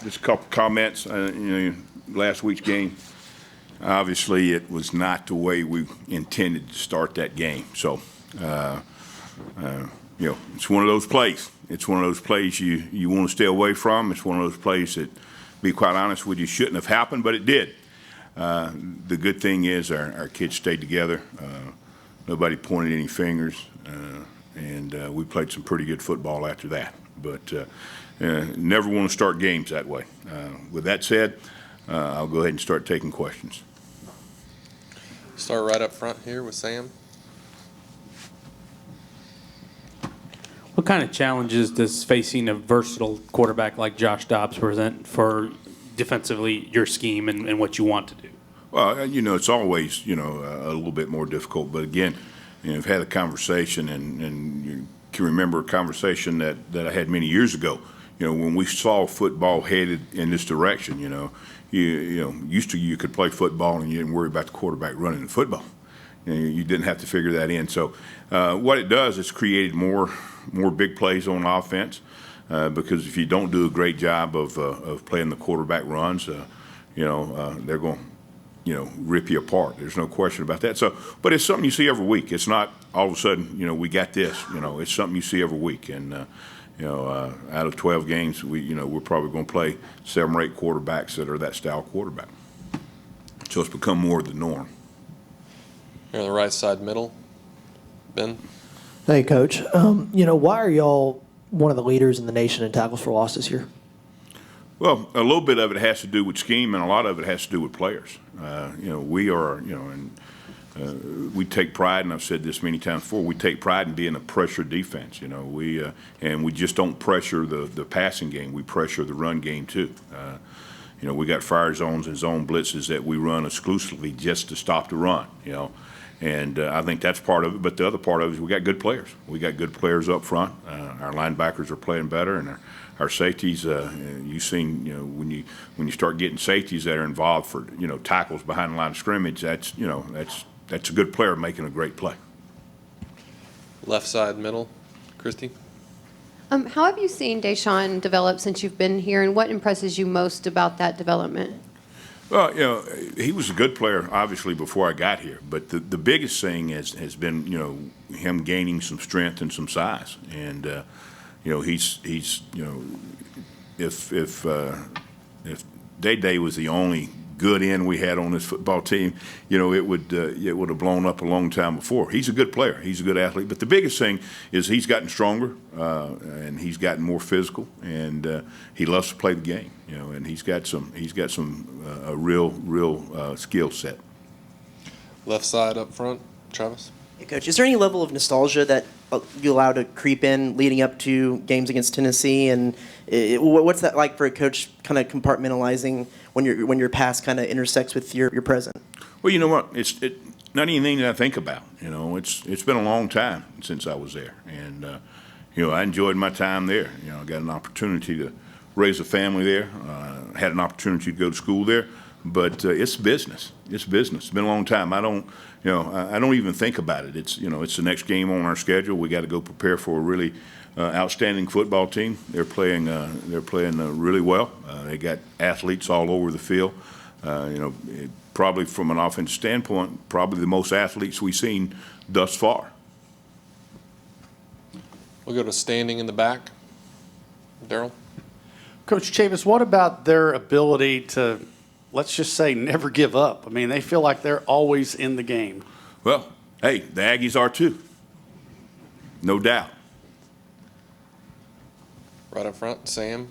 Just a couple comments. Last week's game, obviously it was not the way we intended to start that game. So, it's one of those plays. It's one of those plays you want to stay away from. It's one of those plays that, to be quite honest with you, shouldn't have happened, but it did. The good thing is our kids stayed together. Nobody pointed any fingers, and we played some pretty good football after that. But never want to start games that way. With that said, I'll go ahead and start taking questions. Start right up front here with Sam. What kind of challenges does facing a versatile quarterback like Josh Dobbs present for defensively your scheme and what you want to do? Well, it's always, a little bit more difficult. But again, I've had a conversation, and you can remember a conversation that I had many years ago. When we saw football headed in this direction, used to you could play football and you didn't worry about the quarterback running the football. You didn't have to figure that in. So what it does is created more big plays on offense because if you don't do a great job of playing the quarterback runs, they're going to rip you apart. There's no question about that. So, but it's something you see every week. It's not all of a sudden, we got this. It's something you see every week. And out of 12 games, we're probably going to play 7 or 8 quarterbacks that are that style quarterback. So it's become more the norm. Here on the right side middle, Ben. Hey, Coach. Why are y'all one of the leaders in the nation in tackles for loss this year? Well, a little bit of it has to do with scheme, and a lot of it has to do with players. We are, and we take pride, and I've said this many times before, we take pride in being a pressure defense. We just don't pressure the passing game. We pressure the run game too. We got fire zones and zone blitzes that we run exclusively just to stop the run. And I think that's part of it. But the other part of it is we got good players. We got good players up front. Our linebackers are playing better, and our safeties. You've seen, when you start getting safeties that are involved for tackles behind the line of scrimmage. That's a good player making a great play. Left side middle, Christy. How have you seen Deshaun develop since you've been here, and what impresses you most about that development? Well, he was a good player, obviously, before I got here. But the biggest thing has been, him gaining some strength and some size. And, he's if Day was the only good end we had on this football team, it would have blown up a long time before. He's a good player. He's a good athlete. But the biggest thing is he's gotten stronger and he's gotten more physical, and he loves to play the game. And he's got some a real skill set. Left side up front, Chavis. Hey, Coach, is there any level of nostalgia that you allow to creep in leading up to games against Tennessee? And what's that like for a coach, kind of compartmentalizing when your past kind of intersects with your present? Well, you know what? It's not anything that I think about. It's been a long time since I was there, and I enjoyed my time there. I got an opportunity to raise a family there. Had an opportunity to go to school there, but it's business. It's business. It's been a long time. I don't even think about it. It's the next game on our schedule. We got to go prepare for a really outstanding football team. They're playing really well. They got athletes all over the field. Probably from an offensive standpoint, probably the most athletes we've seen thus far. We'll go to standing in the back. Daryl. Coach Chavis, what about their ability to, let's just say, never give up? I mean, they feel like they're always in the game. Well, hey, the Aggies are too. No doubt. Right up front, Sam.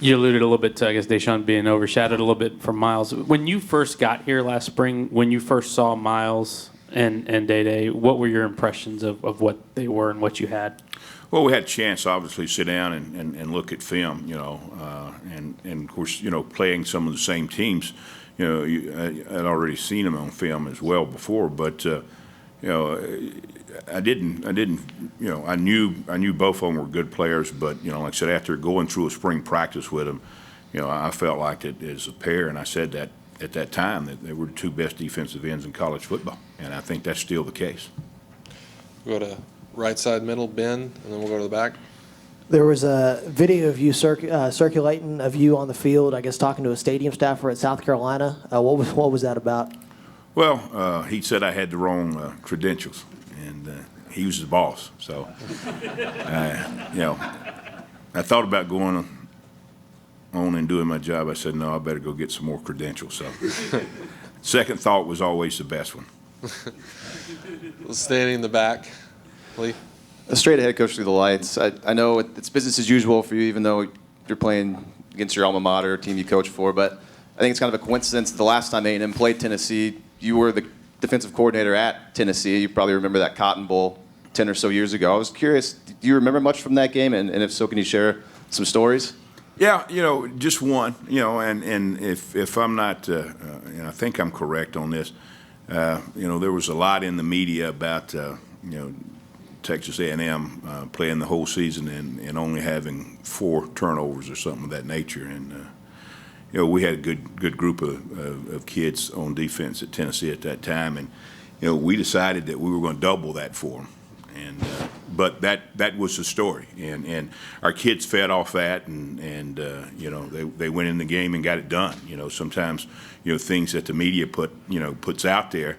You alluded a little bit to, I guess, Deshaun being overshadowed a little bit from Miles. When you first got here last spring, when you first saw Miles and Day-Day, what were your impressions of what they were and what you had? Well, we had a chance, obviously, to sit down and look at film, and of course, playing some of the same teams. I'd already seen them on film as well before, but I knew both of them were good players, but like I said, after going through a spring practice with them, I felt like it as a pair, and I said that at that time that they were the 2 best defensive ends in college football, and I think that's still the case. Go to right side middle, Ben, and then we'll go to the back. There was a video of you circulating of you on the field, I guess, talking to a stadium staffer at South Carolina. What was that about? Well, he said I had the wrong credentials, and he was the boss. So, I thought about going on and doing my job. I said, no, I better go get some more credentials. So, second thought was always the best one. Standing in the back, Lee. A straight ahead coach through the lights. I know it's business as usual for you, even though you're playing against your alma mater, team you coach for. But I think it's kind of a coincidence. The last time A&M played Tennessee, you were the defensive coordinator at Tennessee. You probably remember that Cotton Bowl 10 or so years ago. I was curious, do you remember much from that game? And if so, can you share some stories? Yeah, just one. And if I'm not, I think I'm correct on this. There was a lot in the media about Texas A&M playing the whole season and only having 4 turnovers or something of that nature. And we had a good group of kids on defense at Tennessee at that time, and we decided that we were going to double that for them. And but that was the story, and our kids fed off that, and they went in the game and got it done. Sometimes things that the media puts out there.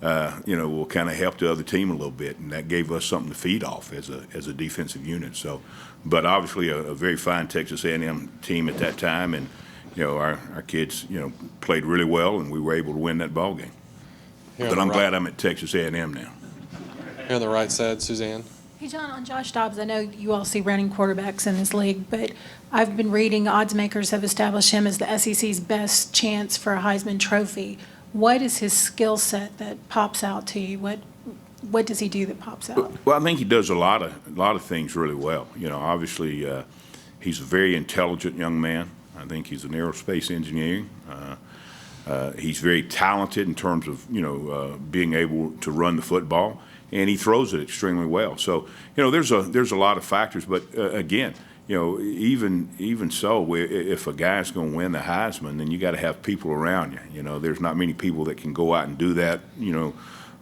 Will kind of help the other team a little bit, and that gave us something to feed off as a defensive unit. So, but obviously a very fine Texas A&M team at that time, and our kids played really well, and we were able to win that ball game. But I'm glad I'm at Texas A&M now. Here on the right side, Suzanne. Hey, John, on Josh Dobbs, I know you all see running quarterbacks in this league, but I've been reading odds makers have established him as the SEC's best chance for a Heisman Trophy. What is his skill set that pops out to you? What does he do that pops out? Well, I think he does a lot of things really well. Obviously, he's a very intelligent young man. I think he's an aerospace engineer. He's very talented in terms of being able to run the football, and he throws it extremely well. So there's a lot of factors, but again. Even so, if a guy's going to win the Heisman, then you got to have people around you. There's not many people that can go out and do that,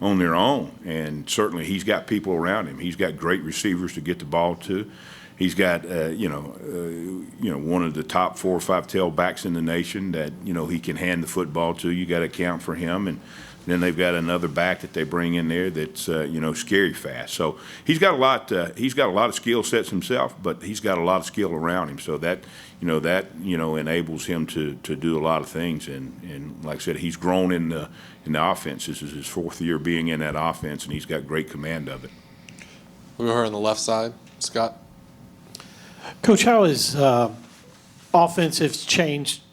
on their own. And certainly, he's got people around him. He's got great receivers to get the ball to. He's got, one of the top 4 or 5 tailbacks in the nation that he can hand the football to. You got to account for him, and then they've got another back that they bring in there that's scary fast. So he's got a lot. He's got a lot of skill sets himself, but he's got a lot of skill around him. So that enables him to do a lot of things. And like I said, he's grown in the offense. This is his 4th year being in that offense, and he's got great command of it. We'll go here on the left side, Scott. Coach, how has offensive changed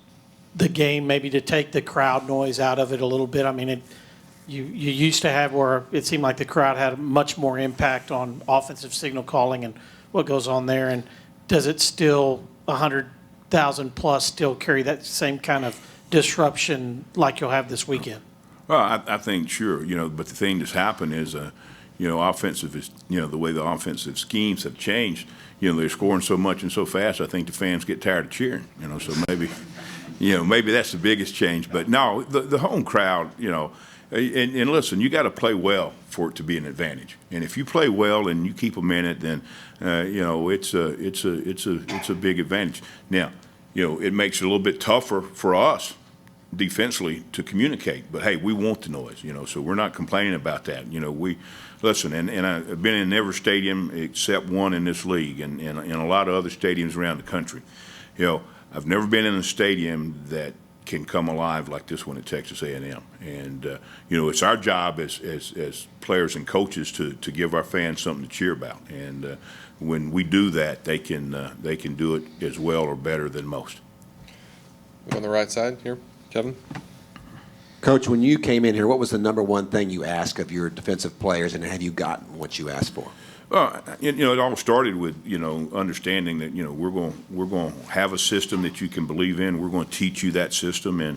the game, maybe to take the crowd noise out of it a little bit? I mean, you used to have where it seemed like the crowd had much more impact on offensive signal calling and what goes on there. And does it still, 100,000 plus, still carry that same kind of disruption like you'll have this weekend? Well, I think sure, but the thing that's happened is, offensive is, the way the offensive schemes have changed. They're scoring so much and so fast. I think the fans get tired of cheering. So maybe. Maybe that's the biggest change. But no, the home crowd, and listen, you got to play well for it to be an advantage. And if you play well and you keep them in it, then it's a big advantage. Now, it makes it a little bit tougher for us defensively to communicate. But hey, we want the noise, so we're not complaining about that. We listen, and I've been in every stadium except one in this league, and a lot of other stadiums around the country. I've never been in a stadium that can come alive like this one at Texas A&M. And, it's our job as players and coaches to give our fans something to cheer about. And when we do that, they can do it as well or better than most. On the right side here, Kevin. Coach, when you came in here, what was the number one thing you asked of your defensive players, and have you gotten what you asked for? Well, it all started with, understanding that, we're going to have a system that you can believe in. We're going to teach you that system, and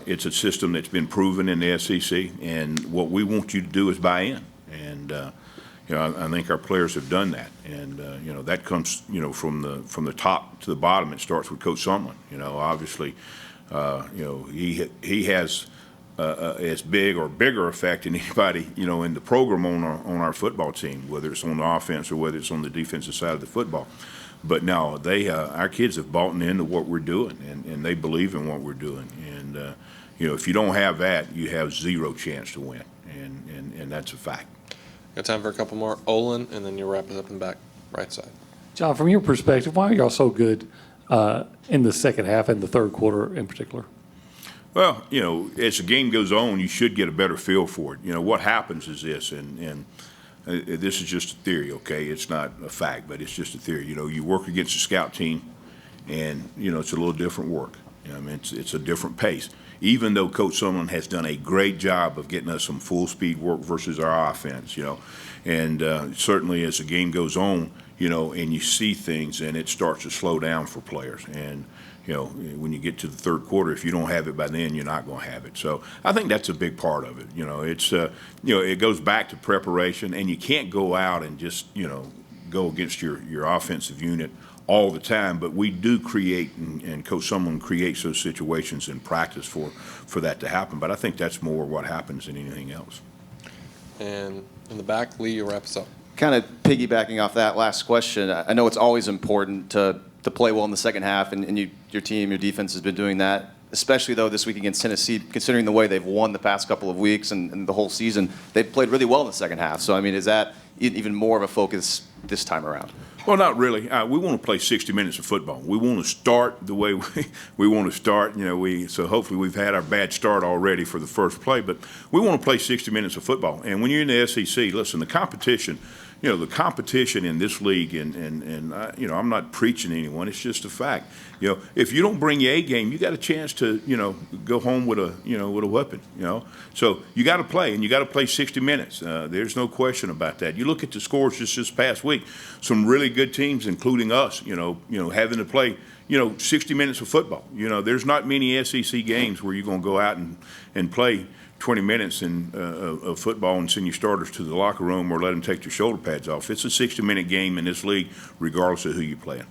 it's a system that's been proven in the SEC. And what we want you to do is buy in. And, I think our players have done that. And, that comes, from the top to the bottom. It starts with Coach Sumlin. Obviously, he has as big or bigger effect than anybody, in the program on our football team, whether it's on the offense or whether it's on the defensive side of the football. But no, our kids have bought into what we're doing, and they believe in what we're doing. And if you don't have that, you have zero chance to win, and that's a fact. Got time for a couple more. Olin, and then you'll wrap it up in the back right side. John, from your perspective, why are y'all so good in the second half and the third quarter in particular? Well, as the game goes on, you should get a better feel for it. What happens is this, and this is just a theory, okay? It's not a fact, but it's just a theory. You work against a scout team, and, it's a little different work. It's a different pace. Even though Coach Sumlin has done a great job of getting us some full-speed work versus our offense, and certainly as the game goes on, and you see things, and it starts to slow down for players. And, when you get to the third quarter, if you don't have it by then, you're not going to have it. So I think that's a big part of it. It's, it goes back to preparation, and you can't go out and just, go against your offensive unit all the time, but we do create, and Coach Sumlin creates those situations in practice for that to happen. But I think that's more what happens than anything else. And in the back, Lee, you'll wrap us up. Kind of piggybacking off that last question, I know it's always important to play well in the second half, and your team, your defense has been doing that, especially though this week against Tennessee, considering the way they've won the past couple of weeks and the whole season, they've played really well in the second half. So, is that even more of a focus this time around? Well, not really. We want to play 60 minutes of football. We want to start the way we want to start. So hopefully we've had our bad start already for the first play, but we want to play 60 minutes of football. And when you're in the SEC, listen, the competition in this league, and I'm not preaching to anyone. It's just a fact. If you don't bring your A game, you got a chance to, go home with a weapon. So you got to play, and you got to play 60 minutes. There's no question about that. You look at the scores just this past week. Some really good teams, including us. Having to play 60 minutes of football. There's not many SEC games where you're going to go out and play 20 minutes of football and send your starters to the locker room or let them take their shoulder pads off. It's a 60-minute game in this league, regardless of who you're playing.